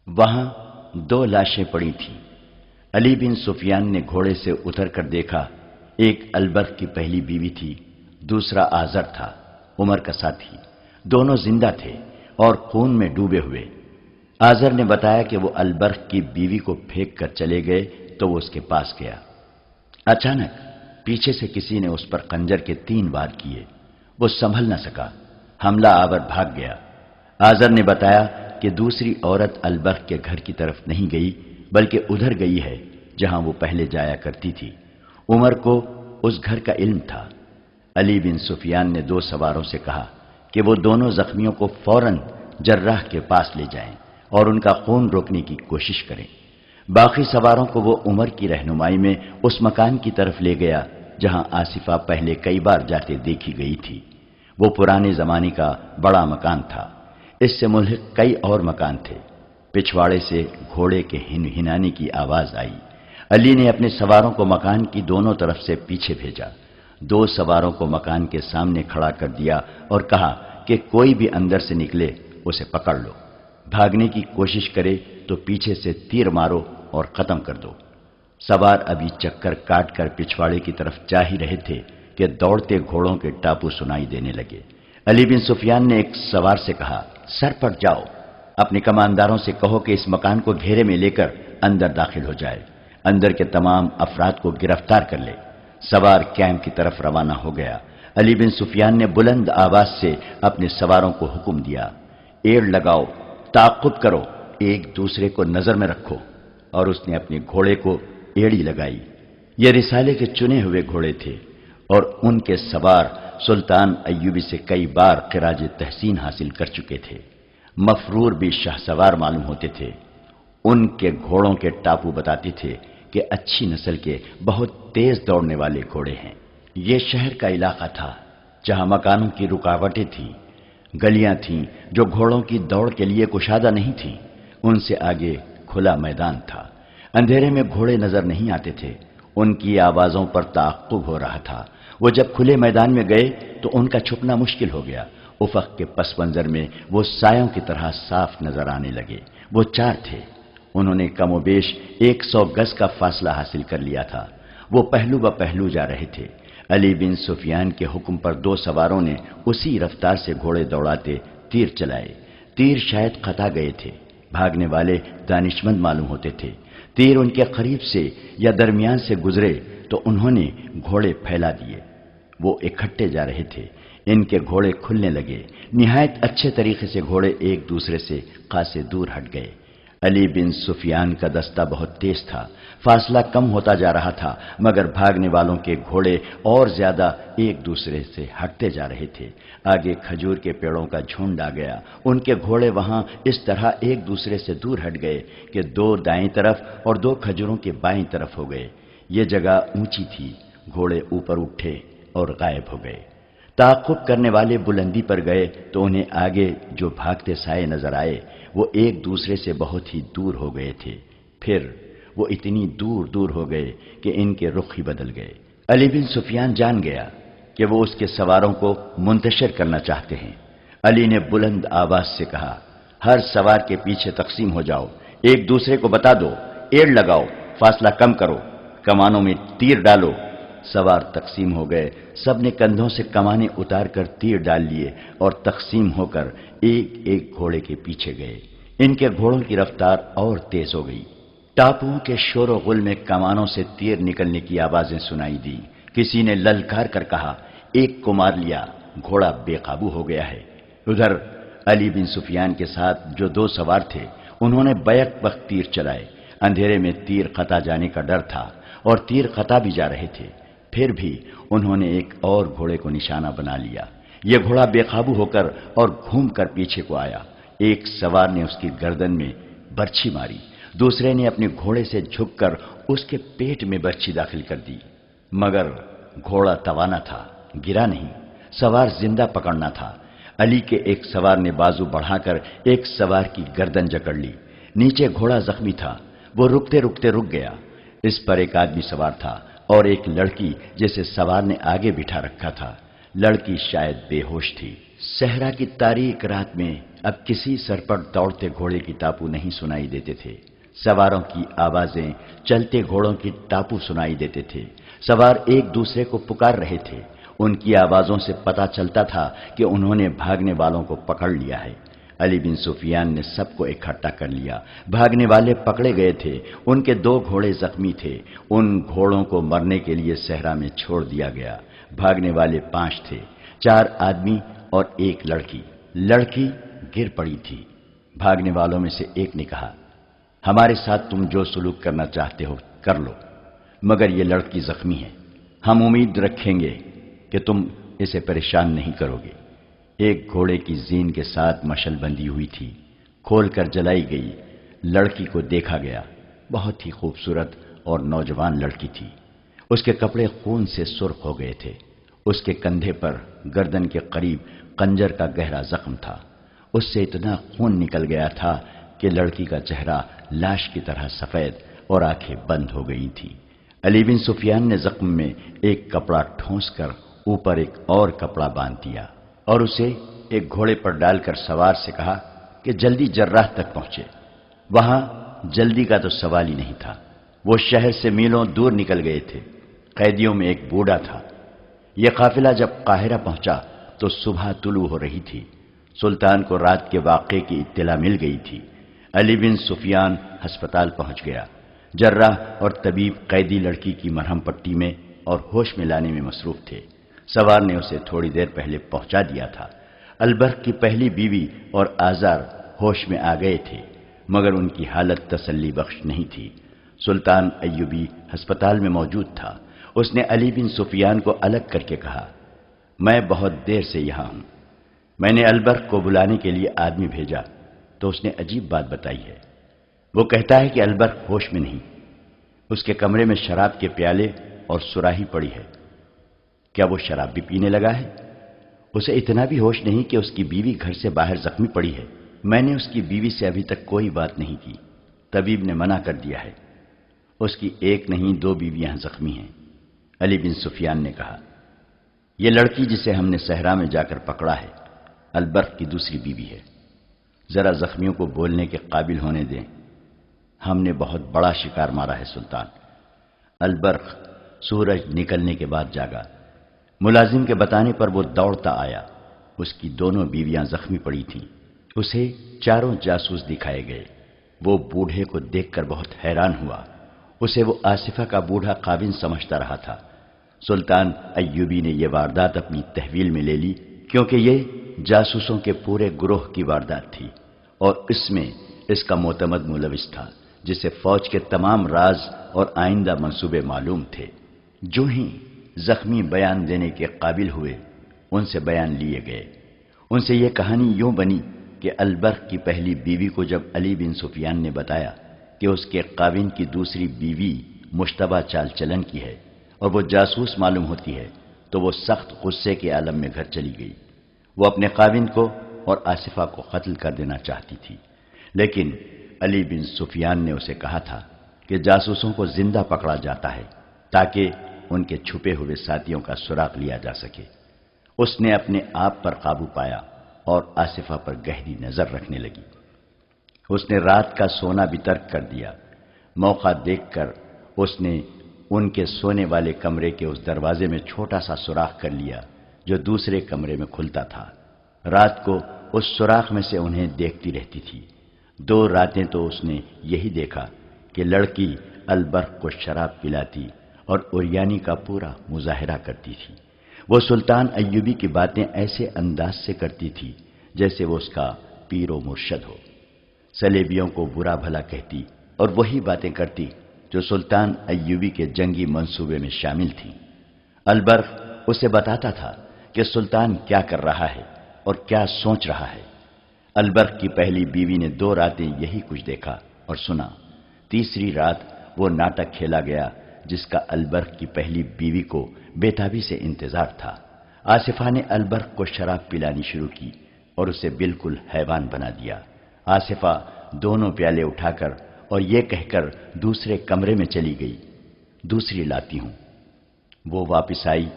وہاں دو لاشیں پڑی تھیں۔ علی بن سفیان نے گھوڑے سے اتر کر دیکھا، ایک البرخ کی پہلی بیوی تھی، دوسرا آزر تھا، عمر کا ساتھی۔ دونوں زندہ تھے اور خون میں ڈوبے ہوئے۔ آزر نے بتایا کہ وہ البرخ کی بیوی کو پھینک کر چلے گئے تو وہ اس کے پاس گیا۔ اچانک پیچھے سے کسی نے اس پر خنجر کے 3 وار کیے۔ وہ سنبھل نہ سکا، حملہ آور بھاگ گیا۔ آزر نے بتایا کہ دوسری عورت البرخ کے گھر کی طرف نہیں گئی بلکہ ادھر گئی ہے جہاں وہ پہلے جایا کرتی تھی۔ عمر کو اس گھر کا علم تھا۔ علی بن سفیان نے 2 سواروں سے کہا کہ وہ دونوں زخمیوں کو فوراً جراح کے پاس لے جائیں اور ان کا خون روکنے کی کوشش کریں۔ باقی سواروں کو وہ عمر کی رہنمائی میں اس مکان کی طرف لے گیا جہاں آصفہ پہلے کئی بار جاتے دیکھی گئی تھی۔ وہ پرانے زمانے کا بڑا مکان تھا۔ اس سے ملحق کئی اور مکان تھے۔ پچھواڑے سے گھوڑے کے ہنہنانے کی آواز آئی۔ علی نے اپنے سواروں کو مکان کی دونوں طرف سے پیچھے بھیجا۔ 2 سواروں کو مکان کے سامنے کھڑا کر دیا اور کہا کہ کوئی بھی اندر سے نکلے اسے پکڑ لو، بھاگنے کی کوشش کرے تو پیچھے سے تیر مارو اور ختم کر دو۔ سوار ابھی چکر کاٹ کر پچھواڑے کی طرف جا ہی رہے تھے کہ دوڑتے گھوڑوں کے ٹاپو سنائی دینے لگے۔ علی بن سفیان نے ایک سوار سے کہا، سر پر جاؤ، اپنے کمانداروں سے کہو کہ اس مکان کو گھیرے میں لے کر اندر داخل ہو جائے، اندر کے تمام افراد کو گرفتار کر لے۔ سوار کیمپ کی طرف روانہ ہو گیا۔ علی بن سفیان نے بلند آواز سے اپنے سواروں کو حکم دیا، ایڑ لگاؤ، تعاقب کرو، ایک دوسرے کو نظر میں رکھو، اور اس نے اپنے گھوڑے کو ایڑی لگائی۔ یہ رسالے کے چنے ہوئے گھوڑے تھے اور ان کے سوار سلطان ایوبی سے کئی بار خراج تحسین حاصل کر چکے تھے۔ مفرور بھی شاہ سوار معلوم ہوتے تھے۔ ان کے گھوڑوں کے ٹاپو بتاتے تھے کہ اچھی نسل کے بہت تیز دوڑنے والے گھوڑے ہیں۔ یہ شہر کا علاقہ تھا جہاں مکانوں کی رکاوٹیں تھیں، گلیاں تھیں جو گھوڑوں کی دوڑ کے لیے کشادہ نہیں تھیں۔ ان سے آگے کھلا میدان تھا۔ اندھیرے میں گھوڑے نظر نہیں آتے تھے، ان کی آوازوں پر تعاقب ہو رہا تھا۔ وہ جب کھلے میدان میں گئے تو ان کا چھپنا مشکل ہو گیا۔ افق کے پس منظر میں وہ سایوں کی طرح صاف نظر آنے لگے۔ وہ 4 تھے۔ انہوں نے کم و بیش 100 گز کا فاصلہ حاصل کر لیا تھا۔ وہ پہلو بہ پہلو جا رہے تھے۔ علی بن سفیان کے حکم پر 2 سواروں نے اسی رفتار سے گھوڑے دوڑاتے تیر چلائے۔ تیر شاید خطا گئے تھے، بھاگنے والے دانشمند معلوم ہوتے تھے۔ تیر ان کے قریب سے یا درمیان سے گزرے تو انہوں نے گھوڑے پھیلا دیے۔ وہ اکٹھے جا رہے تھے۔ ان کے گھوڑے کھلنے لگے۔ نہایت اچھے طریقے سے گھوڑے ایک دوسرے سے خاصے دور ہٹ گئے۔ علی بن سفیان کا دستہ بہت تیز تھا۔ فاصلہ کم ہوتا جا رہا تھا مگر بھاگنے والوں کے گھوڑے اور زیادہ ایک دوسرے سے ہٹتے جا رہے تھے۔ آگے کھجور کے پیڑوں کا جھنڈ آ گیا۔ ان کے گھوڑے وہاں اس طرح ایک دوسرے سے دور ہٹ گئے کہ 2 دائیں طرف اور 2 کھجوروں کے بائیں طرف ہو گئے۔ یہ جگہ اونچی تھی۔ گھوڑے اوپر اٹھے اور غائب ہو گئے۔ تعاقب کرنے والے بلندی پر گئے تو انہیں آگے جو بھاگتے سائے نظر آئے وہ ایک دوسرے سے بہت ہی دور ہو گئے تھے۔ پھر وہ اتنی دور دور ہو گئے کہ ان کے رخ ہی بدل گئے۔ علی بن سفیان جان گیا کہ وہ اس کے سواروں کو منتشر کرنا چاہتے ہیں۔ علی نے بلند آواز سے کہا، ہر سوار کے پیچھے تقسیم ہو جاؤ، ایک دوسرے کو بتا دو، ایڑ لگاؤ، فاصلہ کم کرو، کمانوں میں تیر ڈالو۔ سوار تقسیم ہو گئے۔ سب نے کندھوں سے کمانے اتار کر تیر ڈال لیے اور تقسیم ہو کر ایک ایک گھوڑے کے پیچھے گئے۔ ان کے گھوڑوں کی رفتار اور تیز ہو گئی۔ ٹاپوؤں کے شور و غل میں کمانوں سے تیر نکلنے کی آوازیں سنائی دی۔ کسی نے للکار کر کہا، ایک کو مار لیا، گھوڑا بے قابو ہو گیا ہے۔ ادھر علی بن سفیان کے ساتھ جو 2 سوار تھے انہوں نے بیک وقت تیر چلائے۔ اندھیرے میں تیر خطا جانے کا ڈر تھا اور تیر خطا بھی جا رہے تھے۔ پھر بھی انہوں نے ایک اور گھوڑے کو نشانہ بنا لیا۔ یہ گھوڑا بے قابو ہو کر اور گھوم کر پیچھے کو آیا۔ ایک سوار نے اس کی گردن میں برچھی ماری، دوسرے نے اپنے گھوڑے سے جھک کر اس کے پیٹ میں برچھی داخل کر دی، مگر گھوڑا توانا تھا، گرا نہیں۔ سوار زندہ پکڑنا تھا۔ علی کے ایک سوار نے بازو بڑھا کر ایک سوار کی گردن جکڑ لی۔ نیچے گھوڑا زخمی تھا، وہ رکتے رکتے رک گیا۔ اس پر ایک آدمی سوار تھا اور ایک لڑکی جسے سوار نے آگے بٹھا رکھا تھا۔ لڑکی شاید بے ہوش تھی۔ صحرا کی تاریک رات میں اب کسی سر پر دوڑتے گھوڑے کی ٹاپو نہیں سنائی دیتے تھے۔ سواروں کی آوازیں چلتے گھوڑوں کی ٹاپو سنائی دیتے تھے۔ سوار ایک دوسرے کو پکار رہے تھے۔ ان کی آوازوں سے پتا چلتا تھا کہ انہوں نے بھاگنے والوں کو پکڑ لیا ہے۔ علی بن سفیان نے سب کو اکٹھا کر لیا۔ بھاگنے والے پکڑے گئے تھے۔ ان کے 2 گھوڑے زخمی تھے۔ ان گھوڑوں کو مرنے کے لیے صحرا میں چھوڑ دیا گیا۔ بھاگنے والے 5 تھے، 4 آدمی اور 1 لڑکی۔ لڑکی گر پڑی تھی۔ بھاگنے والوں میں سے ایک نے کہا، ہمارے ساتھ تم جو سلوک کرنا چاہتے ہو کر لو، مگر یہ لڑکی زخمی ہے۔ ہم امید رکھیں گے کہ تم اسے پریشان نہیں کرو گے۔ ایک گھوڑے کی زین کے ساتھ مشل بندھی ہوئی تھی، کھول کر جلائی گئی۔ لڑکی کو دیکھا گیا، بہت ہی خوبصورت اور نوجوان لڑکی تھی۔ اس کے کپڑے خون سے سرخ ہو گئے تھے۔ اس کے کندھے پر گردن کے قریب خنجر کا گہرا زخم تھا۔ اس سے اتنا خون نکل گیا تھا کہ لڑکی کا چہرہ لاش کی طرح سفید اور آنکھیں بند ہو گئی تھیں۔ علی بن سفیان نے زخم میں ایک کپڑا ٹھونس کر اوپر ایک اور کپڑا باندھ دیا اور اسے ایک گھوڑے پر ڈال کر سوار سے کہا کہ جلدی جراح تک پہنچے۔ وہاں جلدی کا تو سوال ہی نہیں تھا۔ وہ شہر سے میلوں دور نکل گئے تھے۔ قیدیوں میں ایک بوڑھا تھا۔ یہ قافلہ جب قاہرہ پہنچا تو صبح طلوع ہو رہی تھی۔ سلطان کو رات کے واقعے کی اطلاع مل گئی تھی۔ علی بن سفیان ہسپتال پہنچ گیا۔ جراح اور طبیب قیدی لڑکی کی مرہم پٹی میں اور ہوش میں لانے میں مصروف تھے۔ سوار نے اسے تھوڑی دیر پہلے پہنچا دیا تھا۔ البرق کی پہلی بیوی اور آزار ہوش میں آ گئے تھے، مگر ان کی حالت تسلی بخش نہیں تھی۔ سلطان ایوبی ہسپتال میں موجود تھا۔ اس نے علی بن سفیان کو الگ کر کے کہا، میں بہت دیر سے یہاں ہوں۔ میں نے البرق کو بلانے کے لیے آدمی بھیجا تو اس نے عجیب بات بتائی ہے۔ وہ کہتا ہے کہ البرق ہوش میں نہیں۔ اس کے کمرے میں شراب کے پیالے اور سراہی پڑی ہے۔ کیا وہ شراب بھی پینے لگا ہے؟ اسے اتنا بھی ہوش نہیں کہ اس کی بیوی گھر سے باہر زخمی پڑی ہے۔ میں نے اس کی بیوی سے ابھی تک کوئی بات نہیں کی۔ طبیب نے منع کر دیا ہے۔ اس کی 1 نہیں 2 بیویاں زخمی ہیں۔ علی بن سفیان نے کہا، یہ لڑکی جسے ہم نے صحرا میں جا کر پکڑا ہے البرق کی دوسری بیوی ہے۔ ذرا زخمیوں کو بولنے کے قابل ہونے دیں۔ ہم نے بہت بڑا شکار مارا ہے سلطان۔ البرق سورج نکلنے کے بعد جاگا۔ ملازم کے بتانے پر وہ دوڑتا آیا۔ اس کی دونوں بیویاں زخمی پڑی تھیں۔ اسے 4 جاسوس دکھائے گئے۔ وہ بوڑھے کو دیکھ کر بہت حیران ہوا۔ اسے وہ آصفہ کا بوڑھا خاوند سمجھتا رہا تھا۔ سلطان ایوبی نے یہ واردات اپنی تحویل میں لے لی، کیونکہ یہ جاسوسوں کے پورے گروہ کی واردات تھی اور اس میں اس کا معتمد ملوث تھا، جسے فوج کے تمام راز اور آئندہ منصوبے معلوم تھے۔ جو ہی زخمی بیان دینے کے قابل ہوئے، ان سے بیان لیے گئے۔ ان سے یہ کہانی یوں بنی کہ البرق کی پہلی بیوی کو جب علی بن سفیان نے بتایا کہ اس کے خاوند کی دوسری بیوی مشتبہ چال چلن کی ہے اور وہ جاسوس معلوم ہوتی ہے، تو وہ سخت غصے کے عالم میں گھر چلی گئی۔ وہ اپنے خاوند کو اور آصفہ کو قتل کر دینا چاہتی تھی، لیکن علی بن سفیان نے اسے کہا تھا کہ جاسوسوں کو زندہ پکڑا جاتا ہے تاکہ ان کے چھپے ہوئے ساتھیوں کا سراغ لیا جا سکے۔ اس نے اپنے آپ پر قابو پایا اور آصفہ پر گہری نظر رکھنے لگی۔ اس نے رات کا سونا بھی ترک کر دیا۔ موقع دیکھ کر اس نے ان کے سونے والے کمرے کے اس دروازے میں چھوٹا سا سوراخ کر لیا جو دوسرے کمرے میں کھلتا تھا۔ رات کو اس سوراخ میں سے انہیں دیکھتی رہتی تھی۔ 2 راتیں تو اس نے یہی دیکھا کہ لڑکی البرق کو شراب پلاتی اور اوریانی کا پورا مظاہرہ کرتی تھی۔ وہ سلطان ایوبی کی باتیں ایسے انداز سے کرتی تھی جیسے وہ اس کا پیر و مرشد ہو۔ سلیبیوں کو برا بھلا کہتی اور وہی باتیں کرتی جو سلطان ایوبی کے جنگی منصوبے میں شامل تھیں۔ البرق اسے بتاتا تھا کہ سلطان کیا کر رہا ہے اور کیا سوچ رہا ہے۔ البرق کی پہلی بیوی نے 2 راتیں یہی کچھ دیکھا اور سنا۔ تیسری رات وہ ناٹک کھیلا گیا جس کا البرق کی پہلی بیوی کو بےتابی سے انتظار تھا۔ آصفہ نے البرق کو شراب پلانی شروع کی اور اسے بالکل حیوان بنا دیا۔ آصفہ دونوں پیالے اٹھا کر اور یہ کہہ کر دوسرے کمرے میں چلی گئی، دوسری لاتی ہوں۔ وہ واپس آئی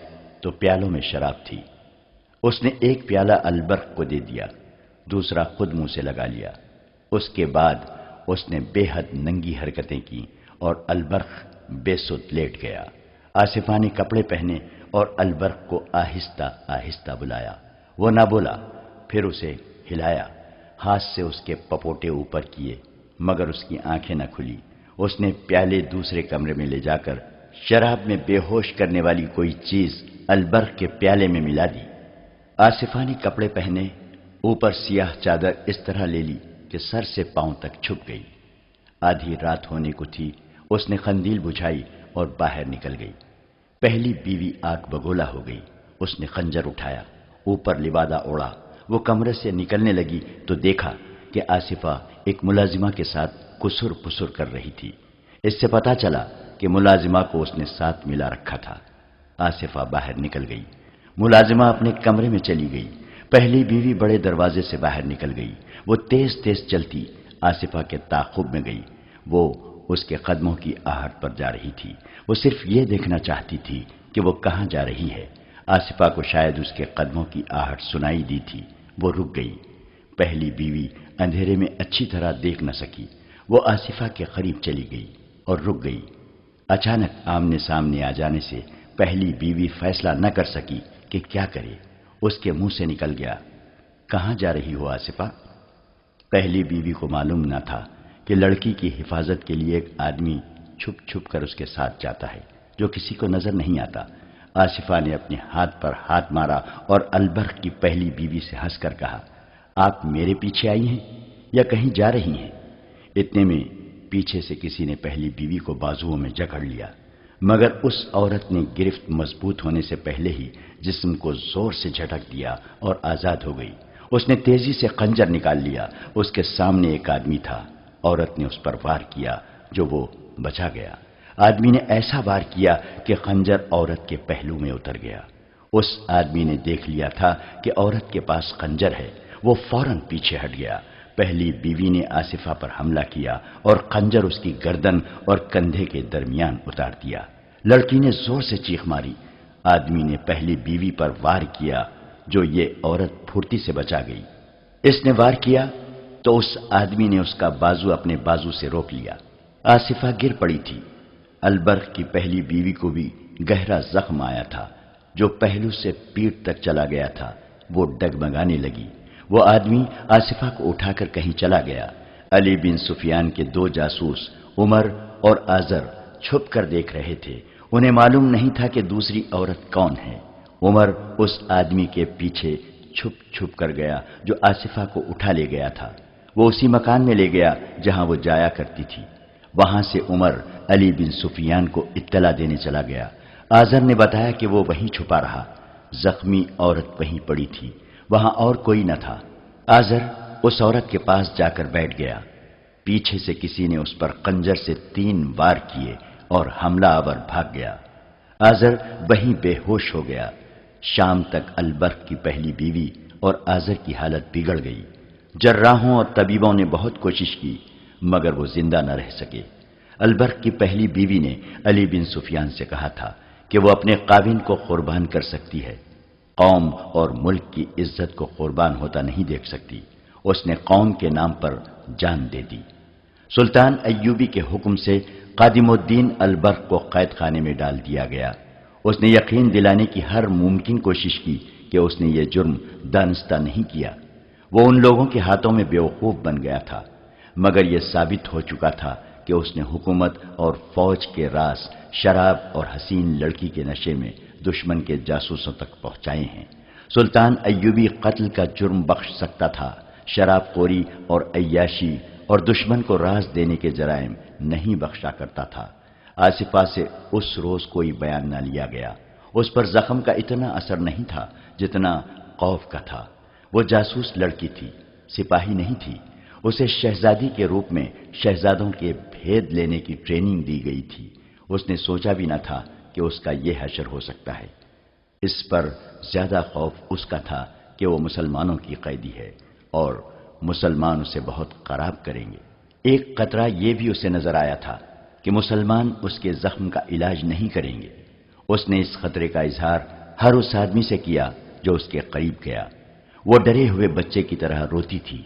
تو پیالوں میں شراب تھی۔ اس نے ایک پیالہ البرق کو دے دیا۔ دوسرا خود منہ سے لگا لیا۔ اس کے بعد اس نے بے حد ننگی حرکتیں کی اور البرخ بے سد لیٹ گیا۔ آصفہ نے کپڑے پہنے اور البرخ کو آہستہ آہستہ بلایا۔ وہ نہ بولا، پھر اسے ہلایا، ہاتھ سے اس کے پپوٹے اوپر کیے، مگر اس کی آنکھیں نہ کھلی۔ اس نے پیالے دوسرے کمرے میں لے جا کر شراب میں بے ہوش کرنے والی کوئی چیز البرخ کے پیالے میں ملا دی۔ آصفہ نے کپڑے پہنے، اوپر سیاہ چادر اس طرح لے لی کہ سر سے پاؤں تک چھپ گئی۔ آدھی رات ہونے کو تھی، اس نے قندیل بجھائی اور باہر نکل گئی۔ پہلی بیوی آگ بگولا ہو گئی۔ اس نے خنجر اٹھایا، اوپر لبادہ اوڑا۔ وہ کمرے سے نکلنے لگی تو دیکھا کہ آصفہ ایک ملازمہ کے ساتھ کسر پسر کر رہی تھی۔ اس سے پتا چلا کہ ملازمہ کو اس نے ساتھ ملا رکھا تھا۔ آصفہ باہر نکل گئی۔ ملازمہ اپنے کمرے میں چلی گئی۔ پہلی بیوی بڑے دروازے سے باہر نکل گئی۔ وہ تیز تیز چلتی آصفہ کے تعاقب میں گئی۔ وہ اس کے قدموں کی آہٹ پر جا رہی تھی۔ وہ صرف یہ دیکھنا چاہتی تھی کہ وہ کہاں جا رہی ہے۔ آصفہ کو شاید اس کے قدموں کی آہٹ سنائی دی تھی۔ وہ رک گئی۔ پہلی بیوی اندھیرے میں اچھی طرح دیکھ نہ سکی۔ وہ آصفہ کے قریب چلی گئی اور رک گئی۔ اچانک آمنے سامنے آ جانے سے پہلی بیوی فیصلہ نہ کر سکی کہ کیا کرے۔ اس کے منہ سے نکل گیا، کہاں جا رہی ہو آصفہ؟ پہلی بیوی کو معلوم نہ تھا کہ لڑکی کی حفاظت کے لیے ایک آدمی چھپ چھپ کر اس کے ساتھ جاتا ہے جو کسی کو نظر نہیں آتا۔ آصفہ نے اپنے ہاتھ پر ہاتھ مارا اور البرخ کی پہلی بیوی سے ہنس کر کہا، آپ میرے پیچھے آئی ہیں یا کہیں جا رہی ہیں؟ اتنے میں پیچھے سے کسی نے پہلی بیوی کو بازوؤں میں جکڑ لیا، مگر اس عورت نے گرفت مضبوط ہونے سے پہلے ہی جسم کو زور سے جھٹک دیا اور آزاد ہو گئی۔ اس نے تیزی سے خنجر نکال لیا۔ اس کے سامنے ایک آدمی تھا۔ عورت نے اس پر وار کیا جو وہ بچا گیا۔ آدمی نے ایسا وار کیا کہ خنجر عورت کے پہلو میں اتر گیا۔ اس آدمی نے دیکھ لیا تھا کہ عورت کے پاس خنجر ہے۔ وہ فوراً پیچھے ہٹ گیا۔ پہلی بیوی نے آصفہ پر حملہ کیا اور خنجر اس کی گردن اور کندھے کے درمیان اتار دیا۔ لڑکی نے زور سے چیخ ماری۔ آدمی نے پہلی بیوی پر وار کیا جو یہ عورت پھرتی سے بچا گئی۔ اس نے وار کیا تو اس آدمی نے اس کا بازو اپنے بازو سے روک لیا۔ آصفہ گر پڑی تھی۔ البرخ کی پہلی بیوی کو بھی گہرا زخم آیا تھا جو پہلو سے پیٹھ تک چلا گیا تھا۔ وہ ڈگمگانے لگی۔ وہ آدمی آصفہ کو اٹھا کر کہیں چلا گیا۔ علی بن سفیان کے دو جاسوس عمر اور آزر چھپ کر دیکھ رہے تھے۔ انہیں معلوم نہیں تھا کہ دوسری عورت کون ہے۔ عمر اس آدمی کے پیچھے چھپ چھپ کر گیا جو آصفہ کو اٹھا لے گیا تھا۔ وہ اسی مکان میں لے گیا جہاں وہ جایا کرتی تھی۔ وہاں سے عمر علی بن سفیان کو اطلاع دینے چلا گیا۔ آزر نے بتایا کہ وہ وہیں چھپا رہا۔ زخمی عورت وہیں پڑی تھی، وہاں اور کوئی نہ تھا۔ آزر اس عورت کے پاس جا کر بیٹھ گیا۔ پیچھے سے کسی نے اس پر خنجر سے 3 وار کیے اور حملہ آور بھاگ گیا۔ آزر وہیں بے ہوش ہو گیا۔ شام تک البرخ کی پہلی بیوی اور آزر کی حالت بگڑ گئی۔ جراحوں اور طبیبوں نے بہت کوشش کی مگر وہ زندہ نہ رہ سکے۔ البرخ کی پہلی بیوی نے علی بن سفیان سے کہا تھا کہ وہ اپنے خاوند کو قربان کر سکتی ہے، قوم اور ملک کی عزت کو قربان ہوتا نہیں دیکھ سکتی۔ اس نے قوم کے نام پر جان دے دی۔ سلطان ایوبی کے حکم سے قادم الدین البرخ کو قید خانے میں ڈال دیا گیا۔ اس نے یقین دلانے کی ہر ممکن کوشش کی کہ اس نے یہ جرم دانستہ نہیں کیا۔ وہ ان لوگوں کے ہاتھوں میں بیوقوف بن گیا تھا، مگر یہ ثابت ہو چکا تھا کہ اس نے حکومت اور فوج کے راز شراب اور حسین لڑکی کے نشے میں دشمن کے جاسوسوں تک پہنچائے ہیں۔ سلطان ایوبی قتل کا جرم بخش سکتا تھا، شراب خوری اور عیاشی اور دشمن کو راز دینے کے جرائم نہیں بخشا کرتا تھا۔ آصفہ سے اس روز کوئی بیان نہ لیا گیا۔ اس پر زخم کا اتنا اثر نہیں تھا جتنا خوف کا تھا۔ وہ جاسوس لڑکی تھی، سپاہی نہیں تھی۔ اسے شہزادی کے روپ میں شہزادوں کے بھید لینے کی ٹریننگ دی گئی تھی۔ اس نے سوچا بھی نہ تھا کہ اس کا یہ حشر ہو سکتا ہے۔ اس پر زیادہ خوف اس کا تھا کہ وہ مسلمانوں کی قیدی ہے اور مسلمان اسے بہت خراب کریں گے۔ ایک قطرہ یہ بھی اسے نظر آیا تھا کہ مسلمان اس کے زخم کا علاج نہیں کریں گے۔ اس نے اس خطرے کا اظہار ہر اس آدمی سے کیا جو اس کے قریب گیا۔ وہ ڈرے ہوئے بچے کی طرح روتی تھی۔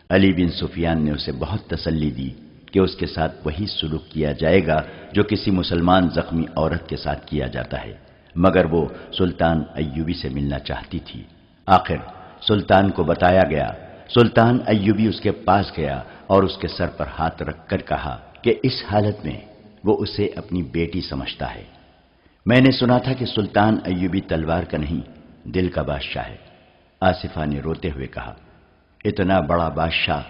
علی بن سفیان نے اسے بہت تسلی دی کہ اس کے ساتھ وہی سلوک کیا جائے گا جو کسی مسلمان زخمی عورت کے ساتھ کیا جاتا ہے، مگر وہ سلطان ایوبی سے ملنا چاہتی تھی۔ آخر سلطان کو بتایا گیا۔ سلطان ایوبی اس کے پاس گیا اور اس کے سر پر ہاتھ رکھ کر کہا کہ اس حالت میں وہ اسے اپنی بیٹی سمجھتا ہے۔ میں نے سنا تھا کہ سلطان ایوبی تلوار کا نہیں، دل کا بادشاہ ہے۔ آصفہ نے روتے ہوئے کہا، اتنا بڑا بادشاہ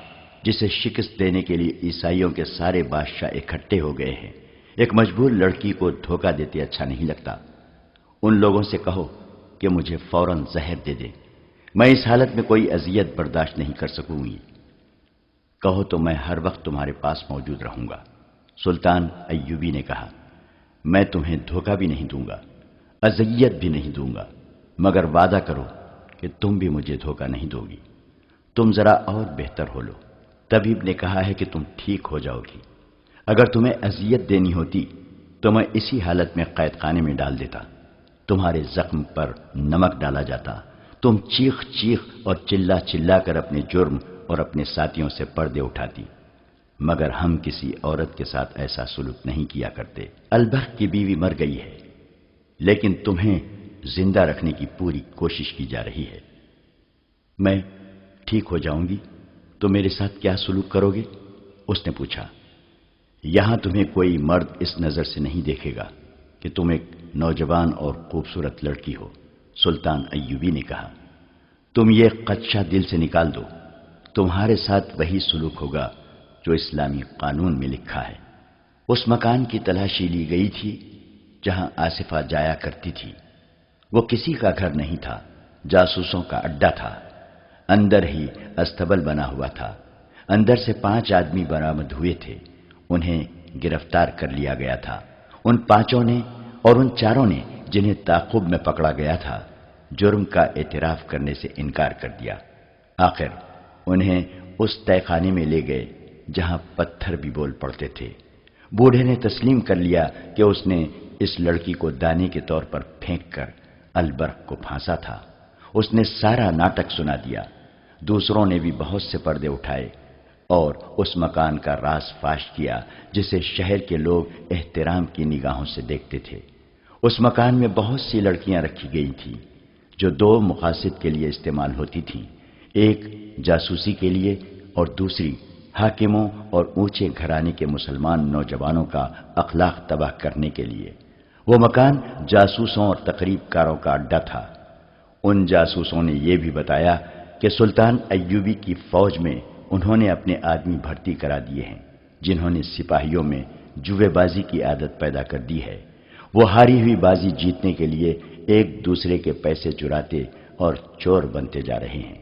جسے شکست دینے کے لیے عیسائیوں کے سارے بادشاہ اکٹھے ہو گئے ہیں، ایک مجبور لڑکی کو دھوکہ دیتے اچھا نہیں لگتا۔ ان لوگوں سے کہو کہ مجھے فوراً زہر دے دے، میں اس حالت میں کوئی اذیت برداشت نہیں کر سکوں گی۔ کہو تو میں ہر وقت تمہارے پاس موجود رہوں گا۔ سلطان ایوبی نے کہا، میں تمہیں دھوکہ بھی نہیں دوں گا، اذیت بھی نہیں دوں گا، مگر وعدہ کرو کہ تم بھی مجھے دھوکہ نہیں دو گی۔ تم ذرا اور بہتر ہو لو، طبیب نے کہا ہے کہ تم ٹھیک ہو جاؤ گی۔ اگر تمہیں اذیت دینی ہوتی تو میں اسی حالت میں قید خانے میں ڈال دیتا، تمہارے زخم پر نمک ڈالا جاتا، تم چیخ چیخ اور چلا چلا کر اپنے جرم اور اپنے ساتھیوں سے پردے اٹھاتی، مگر ہم کسی عورت کے ساتھ ایسا سلوک نہیں کیا کرتے۔ البرق کی بیوی مر گئی ہے، لیکن تمہیں زندہ رکھنے کی پوری کوشش کی جا رہی ہے۔ میں ٹھیک ہو جاؤں گی تو میرے ساتھ کیا سلوک کرو گے؟ اس نے پوچھا۔ یہاں تمہیں کوئی مرد اس نظر سے نہیں دیکھے گا کہ تم ایک نوجوان اور خوبصورت لڑکی ہو، سلطان ایوبی نے کہا۔ تم یہ خدشہ دل سے نکال دو، تمہارے ساتھ وہی سلوک ہوگا جو اسلامی قانون میں لکھا ہے۔ اس مکان کی تلاشی لی گئی تھی جہاں آصفہ جایا کرتی تھی۔ وہ کسی کا گھر نہیں تھا، جاسوسوں کا اڈا تھا۔ اندر ہی استبل بنا ہوا تھا۔ اندر سے 5 آدمی برآمد ہوئے تھے، انہیں گرفتار کر لیا گیا تھا۔ ان 5 نے اور ان 4 نے جنہیں تعاقب میں پکڑا گیا تھا، جرم کا اعتراف کرنے سے انکار کر دیا۔ آخر انہیں اس تہہ خانے میں لے گئے جہاں پتھر بھی بول پڑتے تھے۔ بوڑھے نے تسلیم کر لیا کہ اس نے اس لڑکی کو دانے کے طور پر پھینک کر البرق کو پھانسا تھا۔ اس نے سارا ناٹک سنا دیا۔ دوسروں نے بھی بہت سے پردے اٹھائے اور اس مکان کا راز فاش کیا جسے شہر کے لوگ احترام کی نگاہوں سے دیکھتے تھے۔ اس مکان میں بہت سی لڑکیاں رکھی گئی تھیں جو 2 مقاصد کے لیے استعمال ہوتی تھیں، ایک جاسوسی کے لیے اور دوسری حاکموں اور اونچے گھرانے کے مسلمان نوجوانوں کا اخلاق تباہ کرنے کے لیے۔ وہ مکان جاسوسوں اور تقریب کاروں کا اڈا تھا۔ ان جاسوسوں نے یہ بھی بتایا کہ سلطان ایوبی کی فوج میں انہوں نے اپنے آدمی بھرتی کرا دیے ہیں جنہوں نے سپاہیوں میں جوے بازی کی عادت پیدا کر دی ہے۔ وہ ہاری ہوئی بازی جیتنے کے لیے ایک دوسرے کے پیسے چراتے اور چور بنتے جا رہے ہیں۔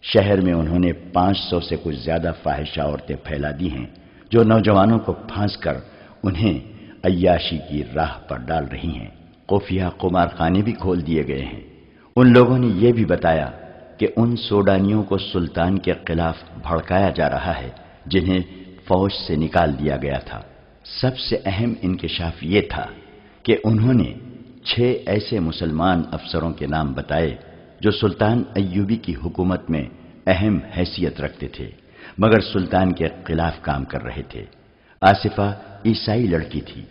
شہر میں انہوں نے 500 سے کچھ زیادہ فاحشہ عورتیں پھیلا دی ہیں جو نوجوانوں کو پھانس کر انہیں عیاشی کی راہ پر ڈال رہی ہیں۔ خفیہ قمار خانے بھی کھول دیے گئے ہیں۔ ان لوگوں نے یہ بھی بتایا کہ ان سوڈانیوں کو سلطان کے خلاف بھڑکایا جا رہا ہے جنہیں فوج سے نکال دیا گیا تھا۔ سب سے اہم انکشاف یہ تھا کہ انہوں نے 6 ایسے مسلمان افسروں کے نام بتائے جو سلطان ایوبی کی حکومت میں اہم حیثیت رکھتے تھے مگر سلطان کے خلاف کام کر رہے تھے۔ آصفہ عیسائی لڑکی تھی،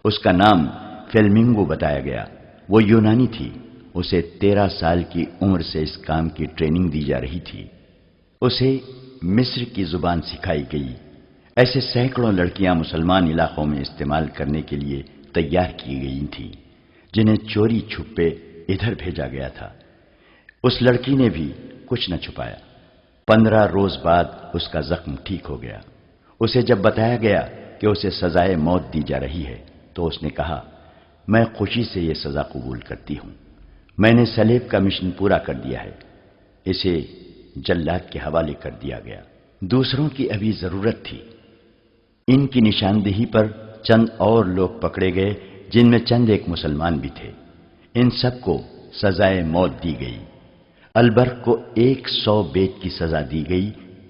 اس کا نام فلیمنگو بتایا گیا۔ وہ یونانی تھی، اسے 13 سال کی عمر سے اس کام کی ٹریننگ دی جا رہی تھی۔ اسے مصر کی زبان سکھائی گئی۔ ایسے سینکڑوں لڑکیاں مسلمان علاقوں میں استعمال کرنے کے لیے تیار کی گئی تھیں جنہیں چوری چھپے ادھر بھیجا گیا تھا۔ اس لڑکی نے بھی کچھ نہ چھپایا۔ 15 روز بعد اس کا زخم ٹھیک ہو گیا۔ اسے جب بتایا گیا کہ اسے سزائے موت دی جا رہی ہے تو اس نے کہا، میں خوشی سے یہ سزا قبول کرتی ہوں۔ میں نے سلیب کا مشن پورا کر دیا ہے۔ اسے جلاد کے حوالے کر دیا گیا۔ دوسروں کی ابھی ضرورت تھی۔ ان کی نشاندہی پر چند اور لوگ پکڑے گئے جن میں چند ایک مسلمان بھی تھے۔ ان سب کو سزائے موت دی گئی۔ البرق کو 100 بیت کی سزا دی گئی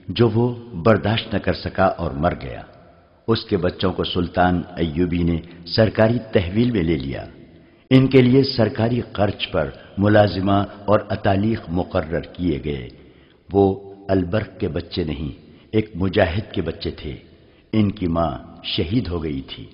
جو وہ برداشت نہ کر سکا اور مر گیا۔ اس کے بچوں کو سلطان ایوبی نے سرکاری تحویل میں لے لیا۔ ان کے لیے سرکاری خرچ پر ملازمہ اور اتالیق مقرر کیے گئے۔ وہ البرق کے بچے نہیں، ایک مجاہد کے بچے تھے۔ ان کی ماں شہید ہو گئی تھی۔